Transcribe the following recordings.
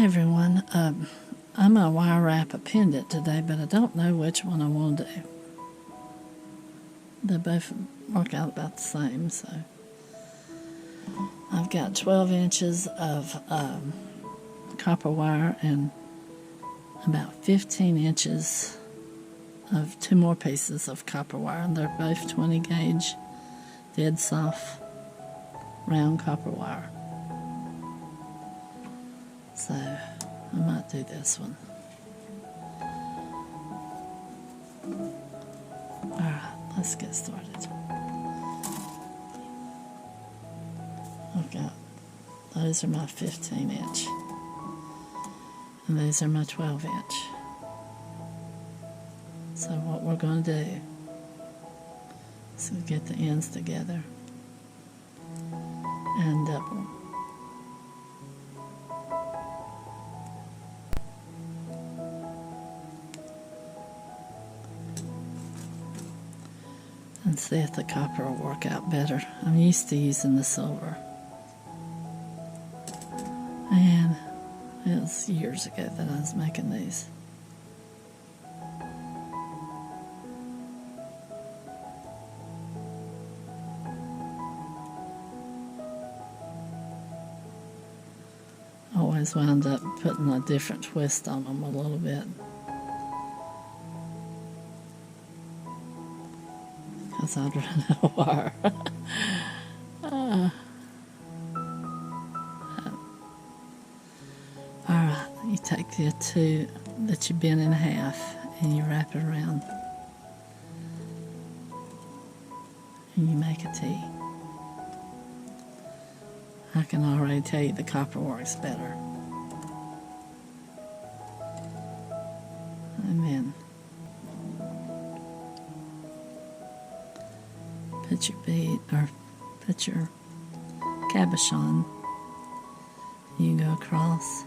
Hi everyone, I'm going to wire wrap a pendant today, but I don't know which one I want to do. They both work out about the same, so I've got 12 inches of copper wire and about 15 inches of two more pieces of copper wire, and they're both 20 gauge, dead soft, round copper wire. So I might do this one. Alright, let's get started. I've got, those are my 15 inch. And these are my 12 inch. So what we're going to do is get the ends together and double. And see if the copper will work out better. I'm used to using the silver. And it was years ago that I was making these. I always wound up putting a different twist on them a little bit. Because I'd run out of wire. Alright, you take the two that you bend in half and you wrap it around. And you make a T. I can already tell you the copper works better. And then put your bead, or put your cabochon. You go across.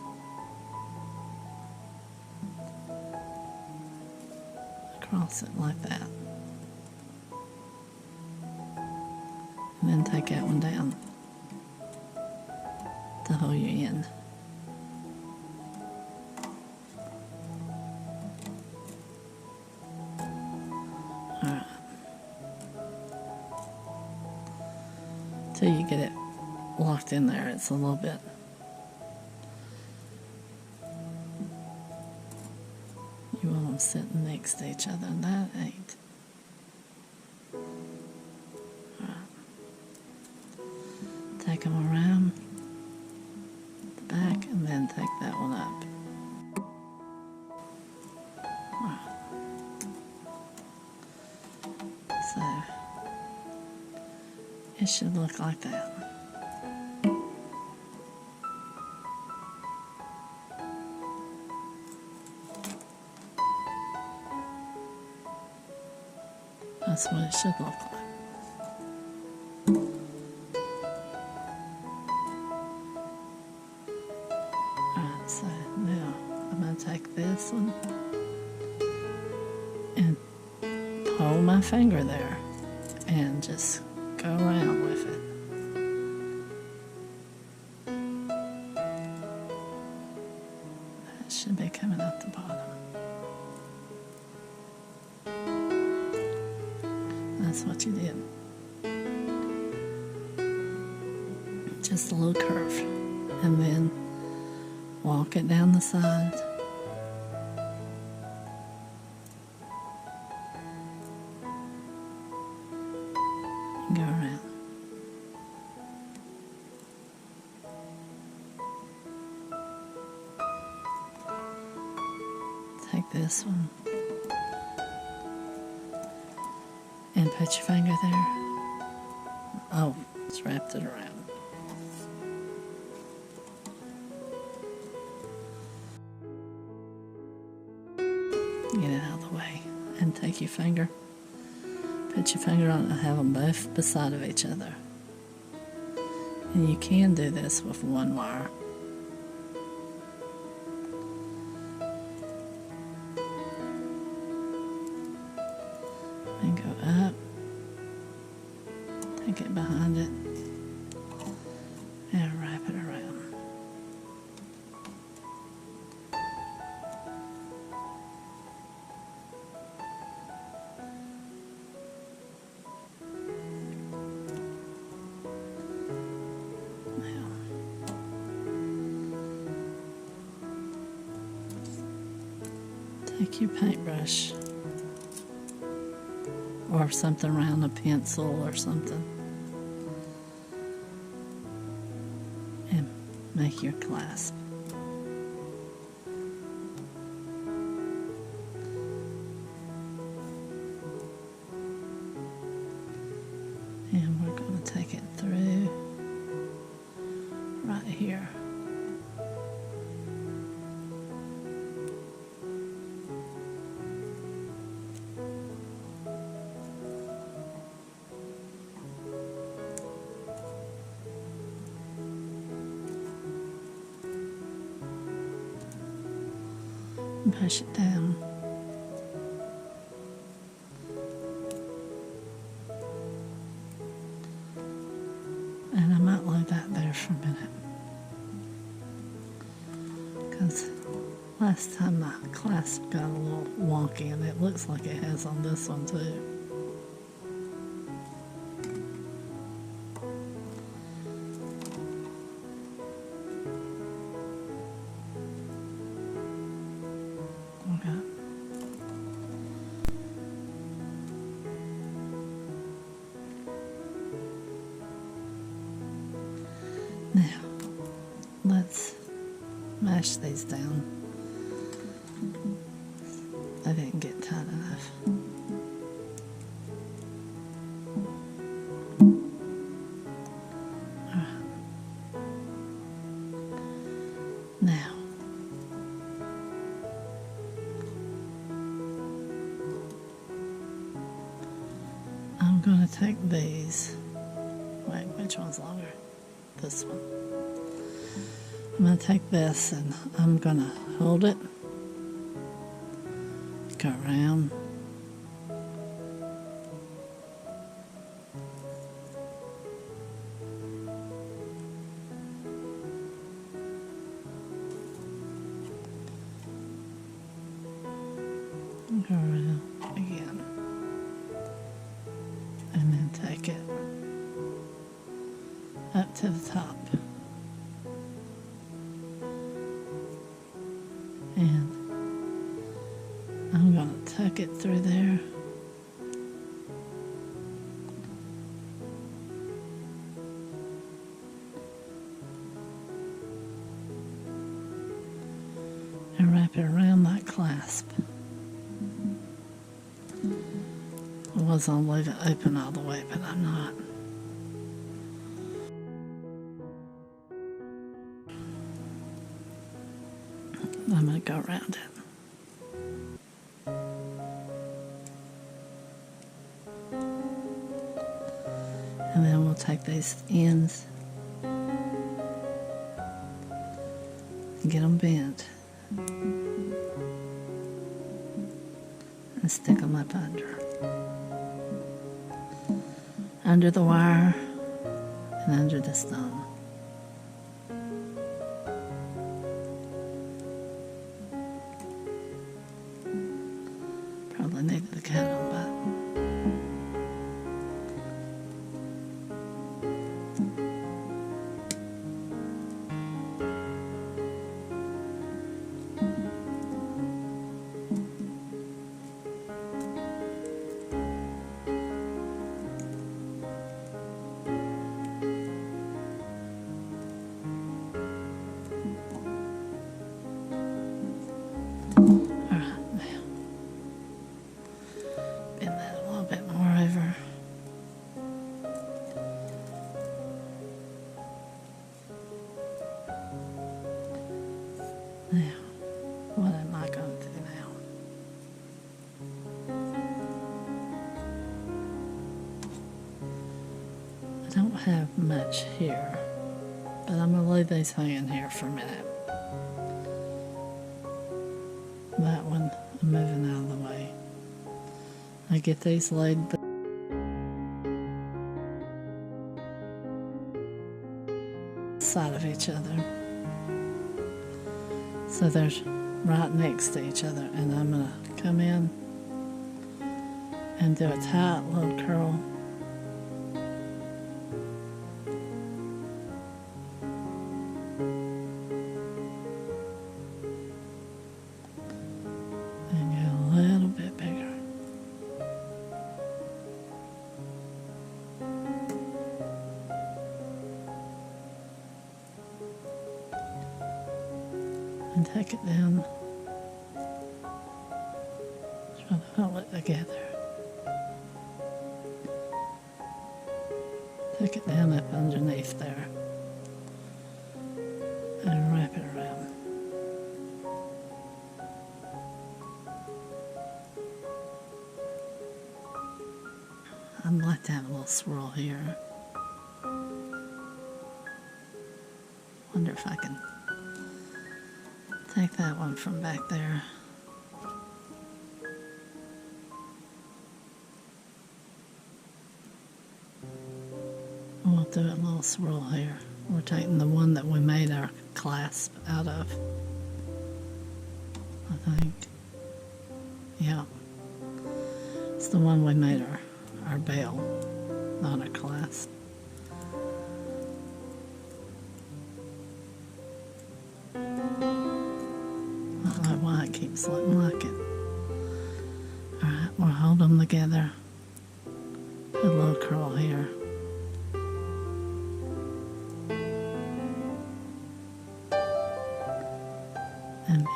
Across it like that. And then take that one down to hold your end. Alright. Till you get it locked in there, it's a little bit. You want them sitting next to each other, and that ain't. Alright. Take them around the back, and then take that one up. Alright. So, it should look like that. That's what it should look like. Alright, so now I'm going to take this one and hold my finger there and just go around with it. That should be coming out the bottom. That's what you did. Just a little curve. And then walk it down the side. And go around. Take this one. And put your finger there. Oh, just wrapped it around. Get it out of the way. And take your finger. Put your finger on it and have them both beside of each other. And you can do this with one wire. And go up. Take it behind it and wrap it around. Take your paintbrush or something around a pencil or something and make your clasp. And we're going to take it through right here. Push it down. And I might leave that there for a minute, because last time my clasp got a little wonky, and it looks like it has on this one too. Okay. Now, let's mash these down. I didn't get tight enough. Alright. Now, I'm going to take these. Wait, which one's longer? This one. I'm going to take this and I'm going to hold it, go around, go around again, and then take it up to the top. And I'm going to tuck it through there. And wrap it around that clasp. I was going to leave it open all the way, but I'm not. I'm going to go around it. And then we'll take these ends and get them bent and stick them up under the wire and under the stone. Probably needed the cat on button. Now, what am I going to do now? I don't have much here, but I'm going to leave these hanging here for a minute. That one, I'm moving out of the way. I get these laid side of each other. So they're right next to each other, and I'm going to come in and do a tight little curl. And go and take it down. Try to hold it together. Take it down up underneath there and wrap it around. I'd like to have a little swirl here. Wonder if I can take that one from back there. We'll do a little swirl here. We're taking the one that we made our clasp out of, I think. Yeah. It's the one we made our bell, not our clasp. I don't know why it keeps looking like it. Alright, we'll hold them together. Put a little curl here. And then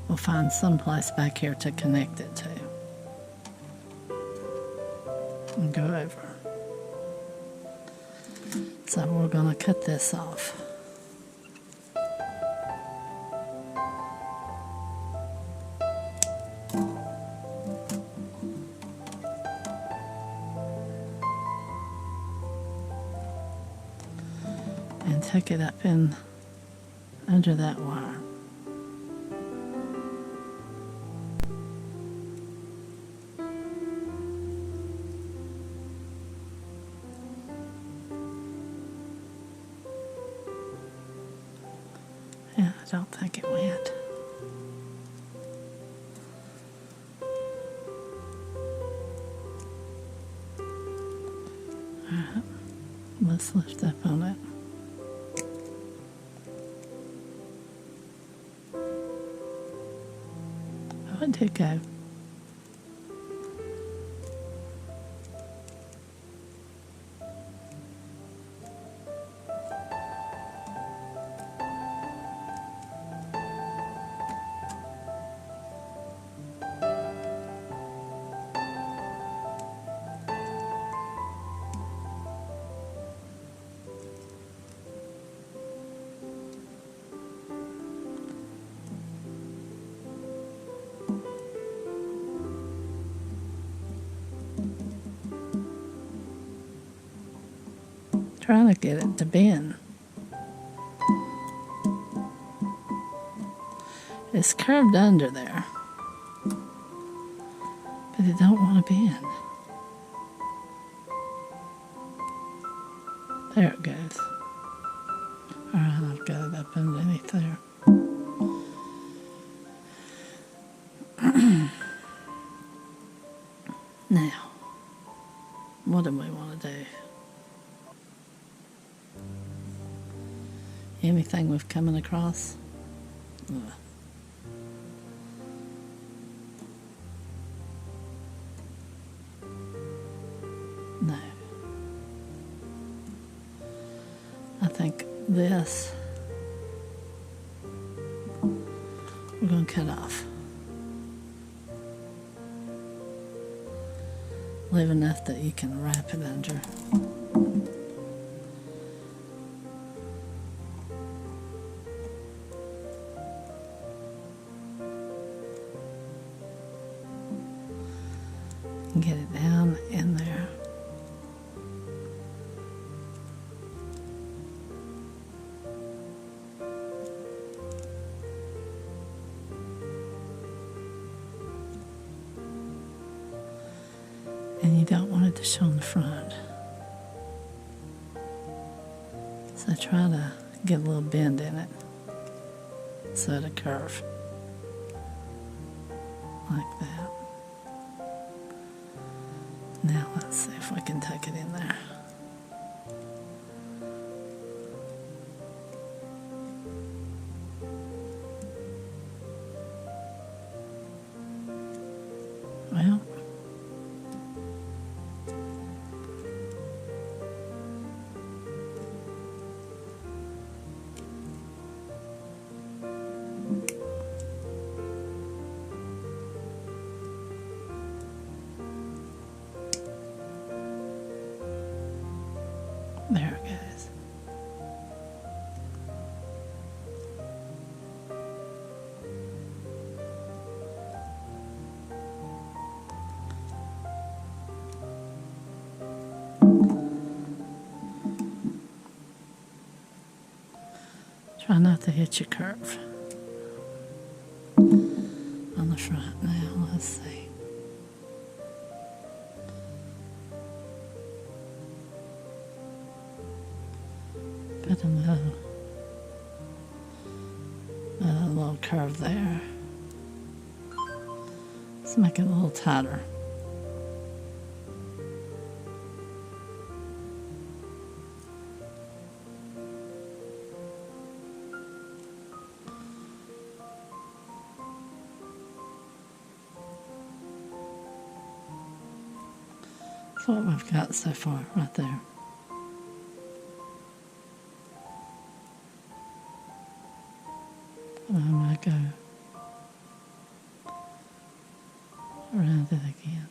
we'll find some place back here to connect it to. And go over. So we're going to cut this off. And tuck it up in under that wire. Yeah, I don't think it went. Alright, let's lift up on it. Oh, it did go. Trying to get it to bend. It's curved under there, but it don't want to bend. There it goes. Alright, I've got it up underneath there. Now, what do we want to do? Anything we've coming across? Ugh. No. I think this we're going to cut off. Leave enough that you can wrap it under. Get it down in there. And you don't want it to show in the front. So try to get a little bend in it so it'll curve like that. Now let's see if we can tuck it in there. Well, Try not to hit your curve on the front. Now, let's see. Put a little curve there. Let's make it a little tighter. That's what we've got so far, right there. I'm going to go around it again.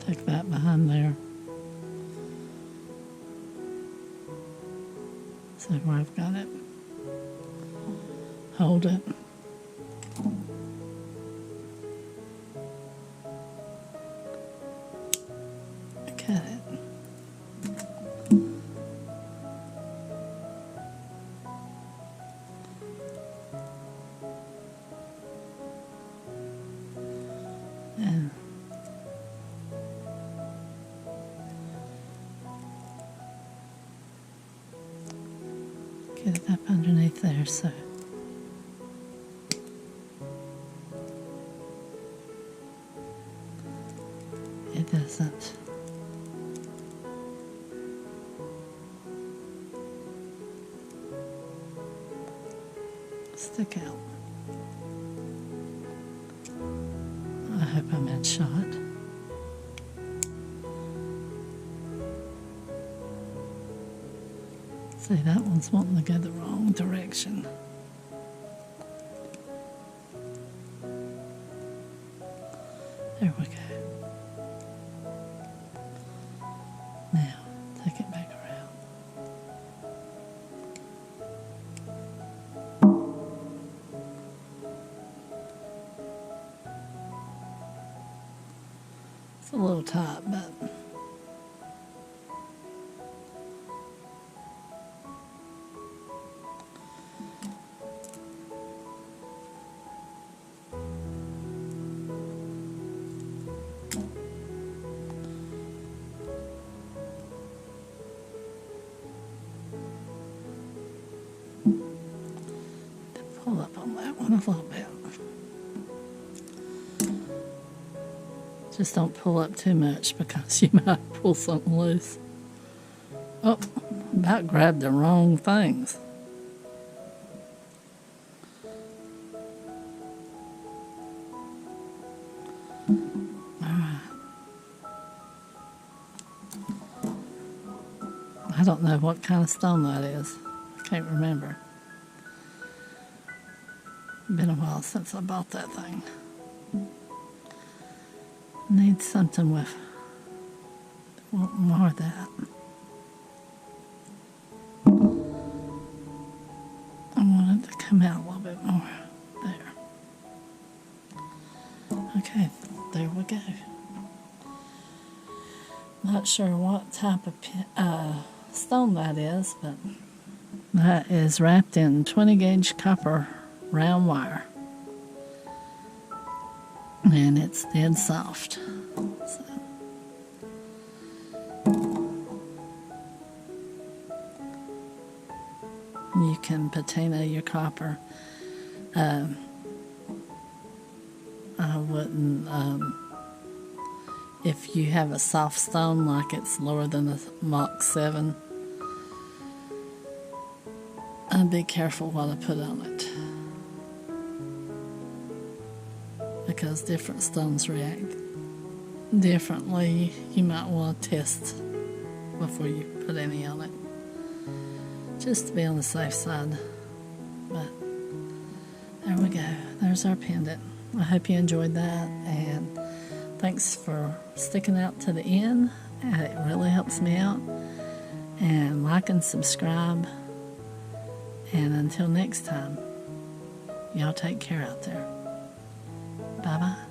Take that behind there. See where I've got it. Hold it. Cut it. And get it up underneath there, so it doesn't stick out. I hope I'm in shot. See, that one's wanting to go the wrong direction. There we go. Now, take it back around. It's a little tight, but pull up on that one a little bit. Just don't pull up too much because you might pull something loose. Oh, about grabbed the wrong things. Alright. I don't know what kind of stone that is. I can't remember. Been a while since I bought that thing. Need something with more of that. I want it to come out a little bit more. There. Okay, there we go. Not sure what type of stone that is, but that is wrapped in 20 gauge copper round wire. And it's dead soft. So. You can patina your copper. I wouldn't, if you have a soft stone like it's lower than a Mach 7, I'd be careful what I put on it. Because different stones react differently. You might want to test before you put any on it, just to be on the safe side. But there we go. There's our pendant. I hope you enjoyed that, and thanks for sticking out to the end. It really helps me out. And like and subscribe. And until next time, y'all take care out there. Bye-bye.